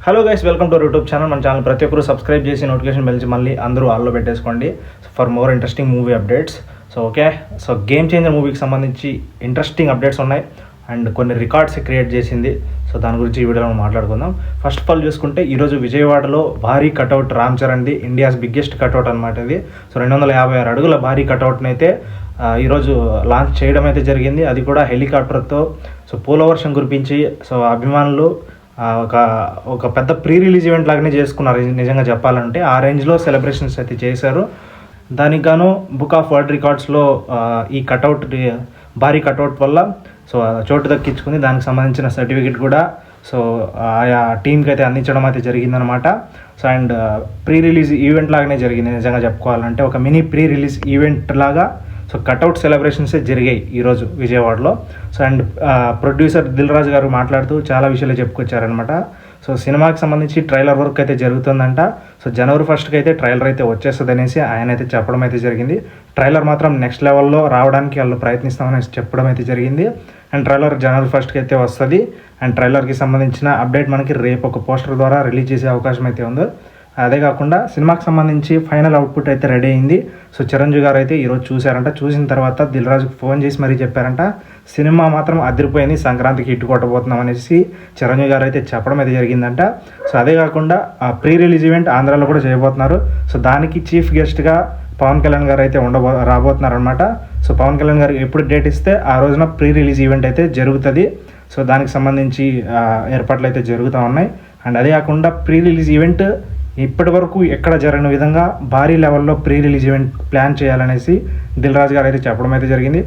Hello guys, welcome to YouTube channel. మన channel ప్రతి ఒక్కరు సబ్స్క్రైబ్ చేసి నోటిఫికేషన్ బెల్ మళ్ళీ అందరూ ఆల్లో పెట్టేసుకోండి for more interesting movie updates. So game changer మూవీకి సంబంధించి ఇంట్రెస్టింగ్ అప్డేట్స్ ఉన్నాయి అండ్ కొన్ని రికార్డ్స్ క్రియేట్ చేసింది. సో దాని గురించి ఈ వీడియోలో మాట్లాడుకుందాం. ఫస్ట్ ఆఫ్ ఆల్ చూసుకుంటే ఈరోజు విజయవాడలో భారీ కటౌట్ రామ్ చరణ్ది, ఇండియాస్ బిగ్గెస్ట్ కటౌట్ అనమాట ఇది. సో 256 అడుగుల భారీ కటౌట్ని అయితే ఈరోజు లాంచ్ చేయడం అయితే జరిగింది. అది కూడా హెలికాప్టర్తో. సో పూలవర్షం కురిపించి సో అభిమానులు ఒక పెద్ద ప్రీ రిలీజ్ ఈవెంట్ లాగానే చేసుకున్నారు నిజంగా చెప్పాలంటే. ఆ రేంజ్లో సెలబ్రేషన్స్ అయితే చేశారు. దానికి గాను బుక్ ఆఫ్ వరల్డ్ రికార్డ్స్లో ఈ కటౌట్ భారీ కటౌట్ వల్ల సో చోటు దక్కించుకుంది. దానికి సంబంధించిన సర్టిఫికెట్ కూడా సో ఆయా టీంకి అయితే అందించడం అయితే జరిగిందనమాట. So and pre release event లాగానే జరిగింది నిజంగా చెప్పుకోవాలంటే. ఒక మినీ ప్రీ రిలీజ్ ఈవెంట్ లాగా సో కటౌట్ సెలబ్రేషన్సే జరిగాయి ఈరోజు విజయవాడలో. So and producer Dil Raju గారు మాట్లాడుతూ చాలా విషయాలు చెప్పుకొచ్చారనమాట. సో సినిమాకి సంబంధించి ట్రైలర్ వర్క్ అయితే జరుగుతుందంట. సో జనవరి 1st అయితే ట్రైలర్ అయితే వచ్చేస్తుంది అనేసి ఆయన అయితే చెప్పడం అయితే జరిగింది. ట్రైలర్ మాత్రం నెక్స్ట్ లెవెల్లో రావడానికి వాళ్ళు ప్రయత్నిస్తామని చెప్పడం అయితే జరిగింది. అండ్ ట్రైలర్ జనవరి 1st అయితే వస్తుంది. అండ్ ట్రైలర్కి సంబంధించిన అప్డేట్ మనకి రేపు ఒక పోస్టర్ ద్వారా రిలీజ్ చేసే అవకాశం అయితే ఉంది. అదే కాకుండా సినిమాకి సంబంధించి ఫైనల్ అవుట్పుట్ అయితే రెడీ అయింది. సో చిరంజీవి గారు అయితే ఈరోజు చూశారంట. చూసిన తర్వాత దిల్ రాజుకి ఫోన్ చేసి మరీ చెప్పారంట, సినిమా మాత్రం అదిరిపోయింది, సంక్రాంతికి హిట్ కొట్టబోతున్నాం అనేసి చిరంజీవి గారు అయితే చెప్పడం అయితే జరిగిందంట. సో అదే కాకుండా ప్రీ రిలీజ్ ఈవెంట్ ఆంధ్రాలో కూడా చేయబోతున్నారు. సో దానికి చీఫ్ గెస్ట్గా పవన్ కళ్యాణ్ గారు అయితే రాబోతున్నారు అనమాట. సో పవన్ కళ్యాణ్ గారు ఎప్పుడు డేట్ ఇస్తే ఆ రోజున ప్రీ రిలీజ్ ఈవెంట్ అయితే జరుగుతుంది. సో దానికి సంబంధించి ఏర్పాట్లు అయితే జరుగుతూ ఉన్నాయి. అండ్ అదే కాకుండా ప్రీ రిలీజ్ ఈవెంట్ ఇప్పటి వరకు ఎక్కడ జరగని విధంగా భారీ లెవెల్లో ప్రీ రిలీజ్ ఈవెంట్ ప్లాన్ చేయాలనేసి దిల్ రాజు గారు అయితే చెప్పడం అయితే జరిగింది.